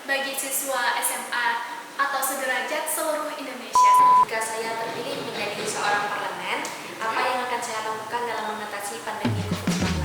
bagi siswa SMA atau sederajat seluruh Indonesia. Jika saya terpilih menjadi seorang parlemen, apa yang akan saya lakukan dalam mengatasi pandemi COVID-19?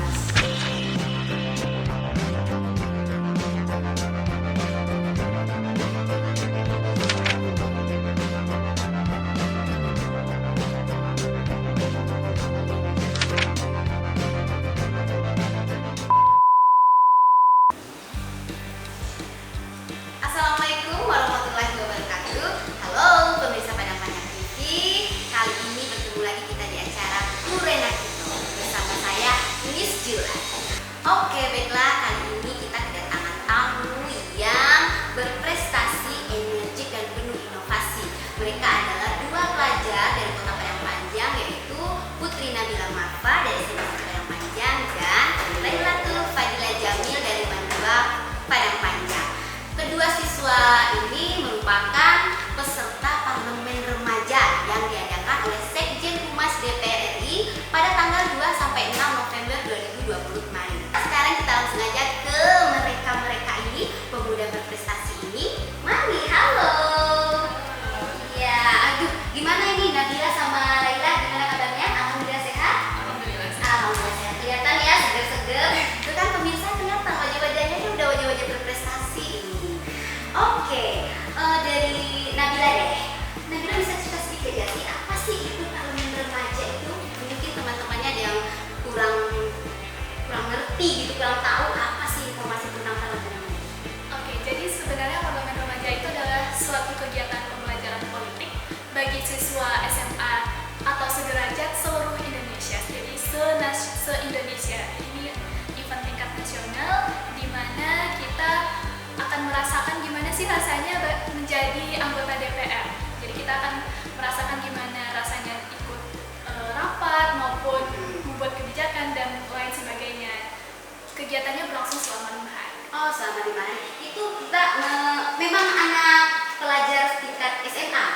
Assalamualaikum warahmatullahi wabarakatuh. Halo pemirsa Padang Panjang TV. Kali ini bertemu lagi kita di acara Kurena Kito bersama saya Miss Jula. Oke, baiklah, kali ini kita kedatangan tamu yang berprestasi, energik dan penuh inovasi. Mereka adalah dua pelajar dari Kota Padang Panjang, yaitu Putri Nabila Marfa dari SMA Padang Panjang dan Lailatul Fadila Jamil dari Mandua Padang Panjang. Kedua siswa ini merupakan peserta parlemen remaja yang diadakan oleh Sekjen Humas DPR RI pada tanggal 2 sampai 6 November 2020 kemarin. Sekarang kita langsung aja ke mereka ini, pemuda berprestasi ini. Mami, halo. Ya, aduh, gimana ini Nabila sama Laila? Gimana kabarnya? Alhamdulillah sehat. Alhamdulillah. Alhamdulillah sehat. Kelihatan ya seger-seger. Itu kan pemirsa kelihatan wajah-wajahnya ini udah wajah-wajah berprestasi ini. Oke, dari Nabila deh. Nabila bisa cerita sedikit ya sih, apa sih itu parlemen remaja itu? Mungkin teman-temannya ada yang kurang ngerti gitu, kurang tahu apa sih informasi tentang parlemen remaja. Oke, jadi sebenarnya parlemen remaja itu adalah suatu kegiatan pembelajaran politik bagi siswa SMA atau sederajat seluruh Indonesia. Jadi se-Indonesia. Ini event tingkat nasional di mana kita akan merasakan gimana sih rasanya menjadi anggota DPR. Jadi kita akan merasakan gimana rasanya ikut rapat maupun membuat kebijakan dan lain sebagainya. Kegiatannya berlangsung selama 5 hari. Oh, selama 5 hari. Itu kita memang anak pelajar tingkat SMA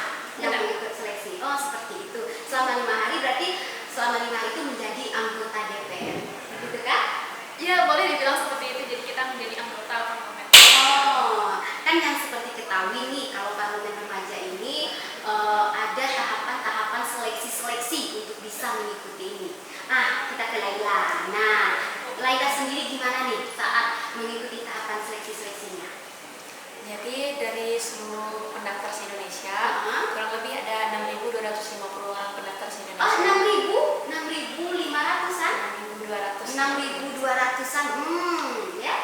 yang Benar. mengikut seleksi. Oh, seperti itu. Selama 5 hari berarti selama 5 hari itu menjadi anggota DPR. Begitu kan? Ya, boleh dibilang seperti itu. Jadi kita menjadi anggota parlemen. Oh, kan yang seperti ketahui nih, kalau parlemen remaja ini ada tahapan-tahapan seleksi-seleksi untuk bisa mengikuti ini. Kita ke Laila. Nah, Laila sendiri gimana nih saat mengikuti tahapan seleksi-seleksinya? Jadi dari seluruh pendaftar se-Indonesia, Uh-huh. kurang lebih ada 6.250 orang pendaftar Oh, se-Indonesia. 6.500-an? 6.200. 6.200-an. Ya.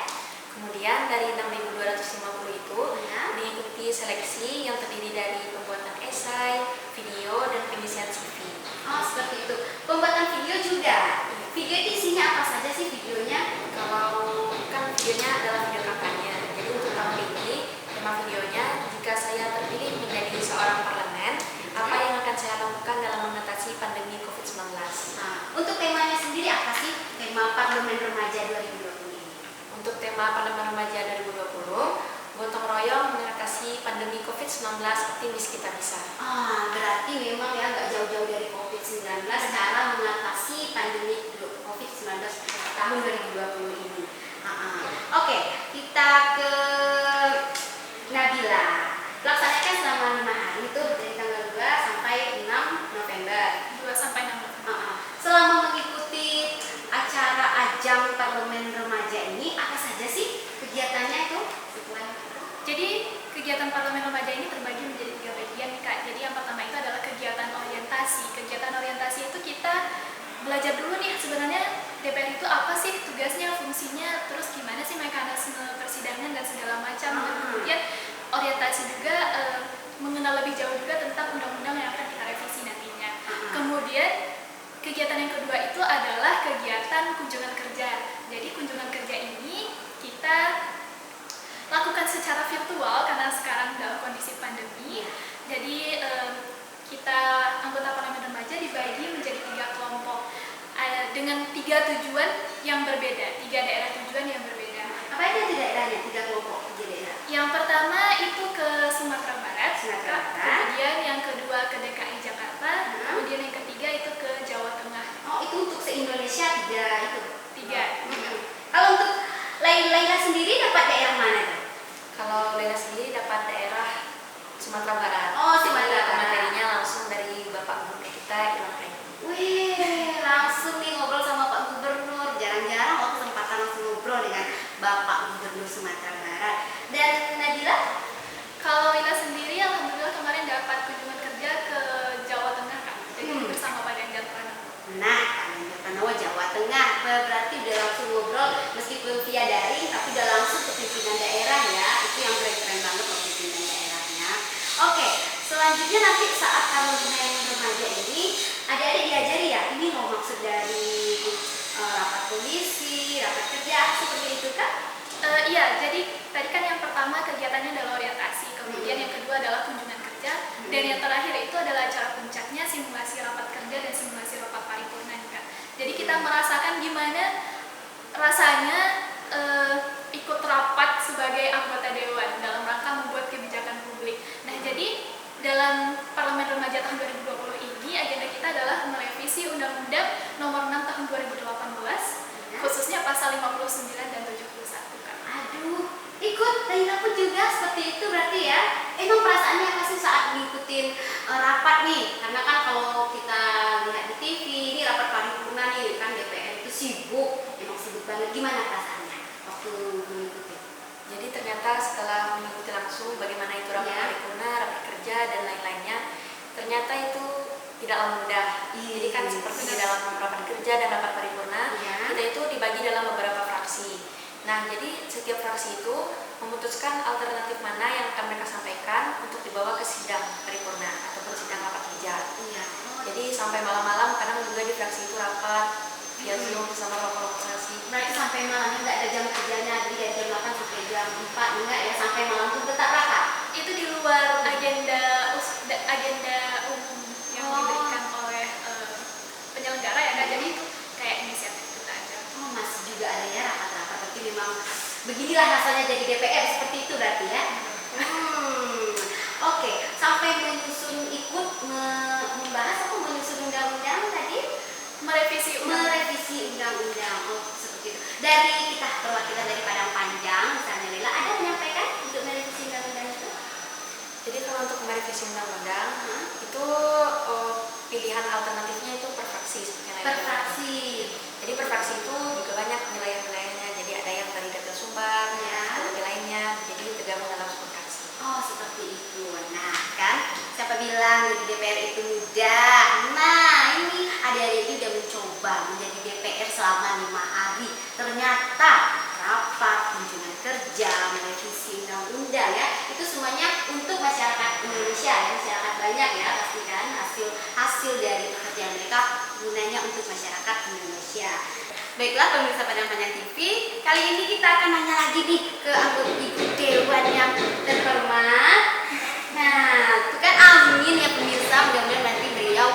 Kemudian dari 6.250 itu Ya. diikuti seleksi yang terdiri dari pembuatan esai, video, dan pengisian CV. Oh, seperti itu. Pembuatan video juga. Video itu isinya apa saja sih videonya? Kalau kan videonya adalah video kampanye, jadi untuk tahun ini tema videonya, jika saya terpilih menjadi seorang parlemen, apa yang akan saya lakukan dalam mengatasi pandemi COVID-19? Nah, untuk temanya sendiri apa sih? Tema Parlemen Remaja 2020 ini. Untuk tema Parlemen Remaja 2020, gotong royong mengatasi pandemi COVID-19, optimis kita bisa. Berarti memang ya nggak jauh-jauh dari COVID-19 cara mengatasi pandemi COVID-19 tahun 2020 ini. Oke, kita ke Nabila. Laksanakan selama 5 hari itu dari tanggal 2 sampai 6 November. 2 sampai 6 November. Selama mengikuti acara ajang parlemen remaja ini, apa saja sih kegiatannya itu? Jadi kegiatan parlemen remaja ini terbagi menjadi 3 bagian nih Kak. Jadi yang pertama itu adalah kegiatan orientasi. Kegiatan orientasi itu kita belajar dulu nih sebenarnya DPR itu apa sih tugasnya, fungsinya, terus gimana sih mekanisme persidangan dan segala macam. Dan kemudian orientasi juga mengenal lebih jauh juga tentang undang-undang yang akan kita revisi nantinya. Kemudian kegiatan yang kedua itu adalah kegiatan kunjungan kerja. Jadi kunjungan kerja ini kita lakukan secara virtual karena sekarang dalam kondisi pandemi. Jadi kita anggota parlemen remaja dibagi menjadi 3 kelompok dengan 3 tujuan yang berbeda, 3 daerah tujuan yang berbeda. Apa itu daerahnya? 3 kelompok 3 daerah. Yang pertama itu ke Sumatera Barat, Sumatera Barat. kemudian yang kedua ke DKI Jakarta, kemudian yang ketiga itu ke Jawa Tengah. Oh, itu untuk se-Indonesia 3 itu. 3. Kalau untuk Laila sendiri dapat daerah mana? Kalau daerah berarti udah langsung ngobrol meskipun via daring tapi udah langsung ke pimpinan daerah ya. Itu yang keren-keren banget loh pimpinan daerahnya. Oke, selanjutnya nanti saat parlemen remaja ini adik-adik diajari ya, ini mau maksud dari rapat komisi, rapat kerja seperti itu kan? Iya, jadi tadi kan yang pertama kegiatannya adalah orientasi, kemudian yang kedua adalah kunjungan kerja, dan yang terakhir itu adalah acara puncaknya simulasi rapat kerja dan simulasi rapat paripurna juga. Jadi kita merasakan gimana rasanya ikut rapat sebagai anggota dewan dalam rangka membuat kebijakan publik. Nah, jadi dalam Parlemen Remaja tahun 2020 ini agenda kita adalah merevisi Undang-Undang Nomor 6 Tahun 2018, khususnya pasal 59 dan 71 kan. Aduh, ikut dan aku juga seperti itu berarti ya. Emang perasaannya apa sih saat ngikutin rapat nih? Karena kan kalau kita lihat di TV, ini rapat paripurna nih kan DPR itu sibuk, emang sibuk banget. Gimana perasaannya waktu mengikuti? Jadi ternyata setelah mengikuti langsung bagaimana itu rapat paripurna, rapat kerja dan lain-lainnya, ternyata itu tidaklah mudah. Jadi kan seperti di dalam rapat kerja dan rapat paripurna, kita itu dibagi dalam beberapa fraksi. Nah, jadi setiap fraksi itu memutuskan alternatif mana yang akan mereka sampaikan untuk dibawa ke sidang paripurna ataupun sidang rapat kerja. Jadi sampai malam-malam kadang juga di fraksi itu rapat via Zoom bersama kelompok fraksi. Berarti sampai malam nggak ada jam kerjanya, jadi dari jam 8 sampai jam 4 enggak ya, sampai malam pun tetap rapat. Itu di luar agenda umum yang diberikan oleh penyelenggara ya Kak. Jadi itu kayak inisiatif kita aja. Oh, masih juga ada ya rapat-rapat, berarti memang beginilah rasanya jadi DPR seperti itu berarti ya. Oke, sampai menyusun ikut membahas atau menyusun undang-undang tadi? Merevisi undang-undang. Oh, seperti itu. Dari kita perwakilan dari Padang Panjang, misalnya Lila, ada menyampaikan untuk merevisi undang-undang itu? Jadi kalau untuk merevisi undang-undang itu pilihan alternatifnya itu per fraksi seperti yang Per fraksi. Jadi per fraksi itu juga banyak wilayah-wilayahnya. Jadi ada yang dari Dapil Sumbar, ada lainnya. Jadi tergabung dalam sebuah fraksi. Oh, seperti itu. Nah, kan siapa bilang jadi DPR itu mudah? Nah, ini adik-adik ini udah mencoba menjadi DPR selama 5 hari. Ternyata rapat, kunjungan kerja, merevisi undang-undang ya, itu semuanya untuk masyarakat Indonesia ya, masyarakat banyak ya pasti kan, hasil dari pekerjaan mereka gunanya untuk masyarakat Indonesia. Baiklah pemirsa Padang Panjang TV, kali ini kita akan nanya lagi nih ke anggota ibu dewan yang terhormat. Nah, itu kan amin ya pemirsa, mudah-mudahan nanti beliau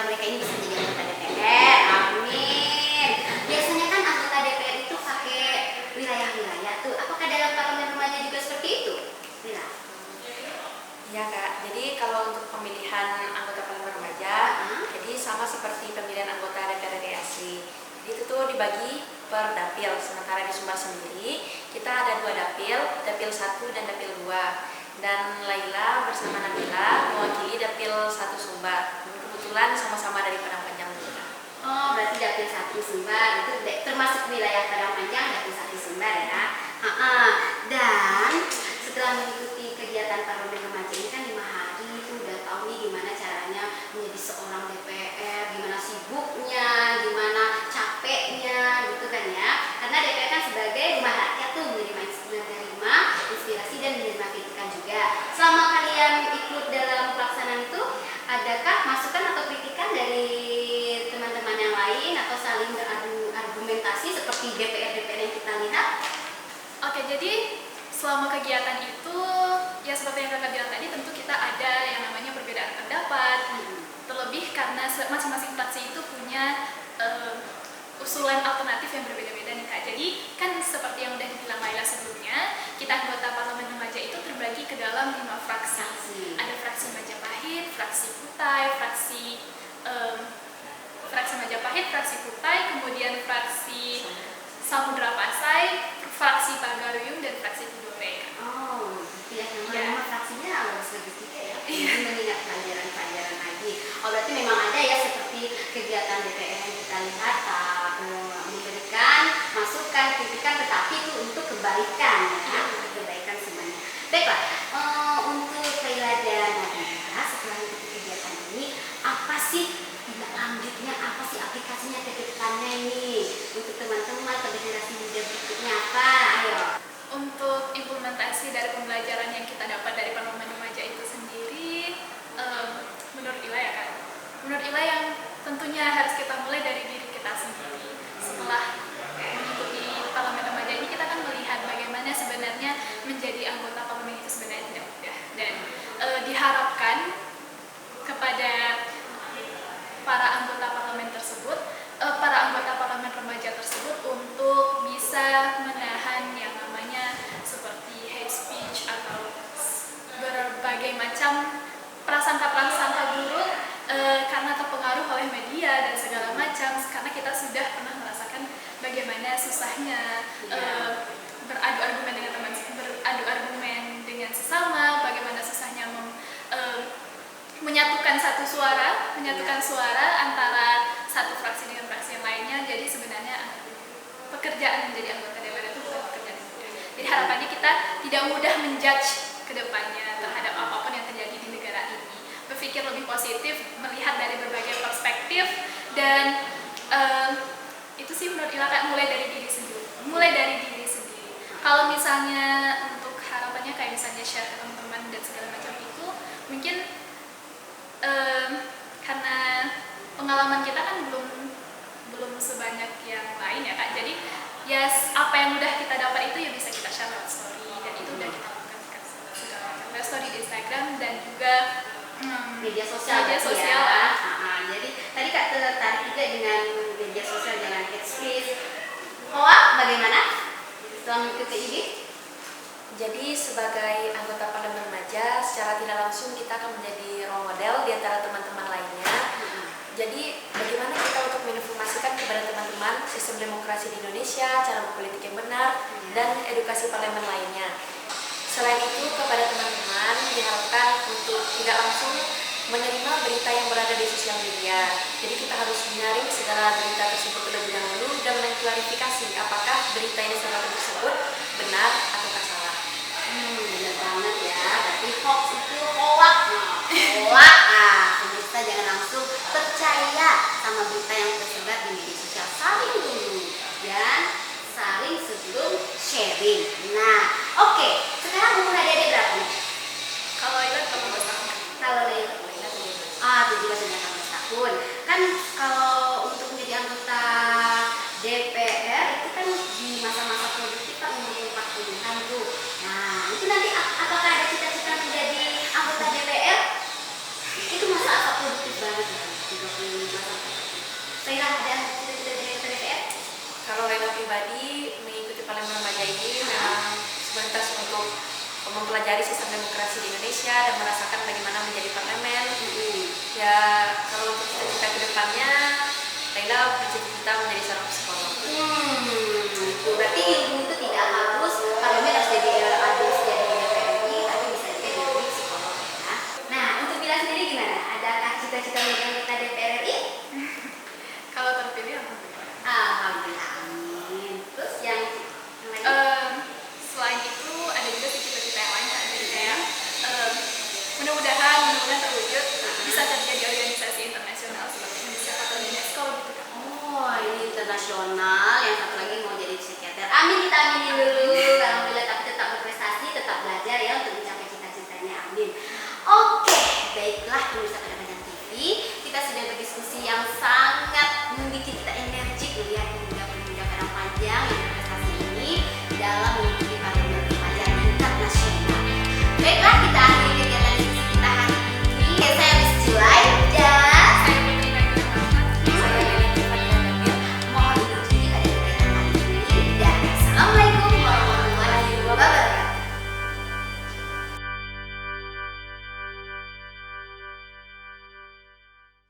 mereka ini bisa jadi anggota DPR. Amin. Biasanya kan anggota DPR itu pakai wilayah-wilayah tuh. Apakah dalam parlemen remaja juga seperti itu? Tidak. Iya Kak, jadi kalau untuk pemilihan anggota parlemen remaja, jadi sama seperti pemilihan anggota DPR RI asli. Jadi itu tuh dibagi per dapil. Sementara di Sumbar sendiri kita ada 2 dapil, dapil 1 dan dapil 2. Dan Laila bersama Nabila mewakili dapil 1 Sumbar. Kebetulan sama-sama dari Padang Panjang juga. Oh, berarti dapil 1 Sumbar itu termasuk wilayah Padang Panjang, dapil 1 Sumbar ya. Dan setelah mengikuti kegiatan parlemen remaja ini kan 5 hari itu udah tahu nih gimana caranya menjadi seorang DPR, gimana sibuknya, gimana capeknya gitu kan ya. Karena DPR kan sebagai rumah rakyat tuh, menerima inspirasi dan menerima kritikan juga. Selama kalian ikut dalam pelaksanaan itu, adakah masukan atau kritikan dari teman-teman yang lain atau saling beradu argumentasi seperti DPR-DPR yang kita lihat? Oke, jadi selama kegiatan itu ya seperti yang kakak bilang tadi, tentu kita ada yang namanya perbedaan pendapat. Terlebih karena masing-masing fraksi itu punya usulan alternatif yang berbeda-beda nih Kak. Jadi kan seperti yang udah dibilang Laila sebelumnya, kita anggota parlemen remaja itu terbagi ke dalam 5 fraksi. Ada fraksi Majapahit, fraksi Kutai, fraksi Majapahit, fraksi Kutai, kemudian fraksi Samudra Pasai, fraksi Pagaruyung dan fraksi Tidore. Oh, tidak nama fraksinya harus lebih tiga ya. Ini mengingat pelajaran-pelajaran lagi. Oh, berarti memang ada ya seperti kegiatan DPR yang kita lihat memberikan masukan, kritikan, tetapi itu untuk kebaikan ya, untuk kebaikan semuanya. Baiklah, untuk Laila dan Nabila setelah mengikuti kegiatan ini, apa sih tindak lanjutnya, apa sih aplikasinya ke depannya ini untuk menurut Ila yang tentunya harus kita mulai dari diri kita sendiri. Setelah mengikuti parlemen remaja ini, kita akan melihat bagaimana sebenarnya menjadi anggota parlemen itu sebenarnya tidak mudah, dan diharapkan kepada para anggota parlemen tersebut, para anggota parlemen remaja tersebut untuk bisa menahan yang namanya seperti hate speech atau berbagai macam prasangka-prasangka buruk karena terpengaruh oleh media dan segala macam, karena kita sudah pernah merasakan bagaimana susahnya beradu argumen dengan sesama, bagaimana susahnya menyatukan suara antara satu fraksi dengan fraksi yang lainnya. Jadi sebenarnya pekerjaan menjadi anggota DPR itu bukan pekerjaan yang mudah. Jadi harapannya kita tidak mudah menjudge ke depannya terhadap apapun yang terjadi di negara ini. Berpikir lebih positif, melihat dari berbagai perspektif, dan itu sih menurut Ila kayak mulai dari diri sendiri. Kalau misalnya untuk harapannya kayak misalnya share ke teman-teman dan segala macam itu, mungkin karena pengalaman kita kan belum sebanyak yang lain ya Kak. Jadi ya apa yang udah kita dapat itu ya bisa kita share lewat story, dan itu udah kita lakukan segala macam lewat story di Instagram dan juga media sosial ya. Jadi tadi Kak tertarik juga dengan media sosial, jangan hate speech. Hoa, bagaimana setelah mengikuti ini? Jadi sebagai anggota parlemen remaja, secara tidak langsung kita akan menjadi role model di antara teman-teman lainnya. Jadi bagaimana kita untuk menginformasikan kepada teman-teman sistem demokrasi di Indonesia, cara berpolitik yang benar, dan edukasi parlemen lainnya. Selain itu, kepada teman-teman diharapkan untuk tidak langsung menerima berita yang berada di sosial media. Jadi kita harus menyaring segala berita tersebut terlebih dahulu dan mengklarifikasi apakah berita yang disampaikan tersebut benar ataukah salah. Benar banget ya. Berarti hoax itu hoak. Pemirsa jangan langsung percaya sama berita yang tersebar di media sosial. Saring dulu dan saring sebelum sharing. Nah, oke. Sekarang umur adik-adik berapa nih? Kalau Ila 18 tahun. Kalau Leila 17 tahun. Kan kalau untuk menjadi anggota DPR itu kan di masa-masa produktif kan umur 40-an tuh. Nah, itu nanti apakah ada cita-cita menjadi anggota DPR? Itu masa produktif banget ya, 35 sampai. Saya ada cita-cita jadi anggota DPR? Kalau Lela pribadi mengikuti parlemen remaja ini memang sebatas untuk mempelajari sistem demokrasi di Indonesia dan merasakan bagaimana menjadi parlemen. Ya, kalau untuk cita-cita ke depannya, Lela bercita-cita menjadi seorang psikolog. Berarti ilmu itu tidak harus parlemen harus jadi DPRI, tapi bisa juga jadi psikolog ya. Nah, untuk Bila sendiri gimana? Adakah cita-cita menjadi anggota DPR RI? Kalau terpilih alhamdulillah. Alhamdulillah, amin. Terus yang lain? Selain itu ada juga cita-cita yang lain Kak. Jadi kayak mudah-mudahan terwujud bisa kerja di organisasi internasional seperti UNICEF atau UNESCO gitu Kak. Oh, ini internasional. Yang satu lagi mau jadi psikiater. Amin, kita aminin dulu. Alhamdulillah, tapi tetap berprestasi, tetap belajar ya untuk mencapai cita-citanya. Amin. Oke, baiklah pemirsa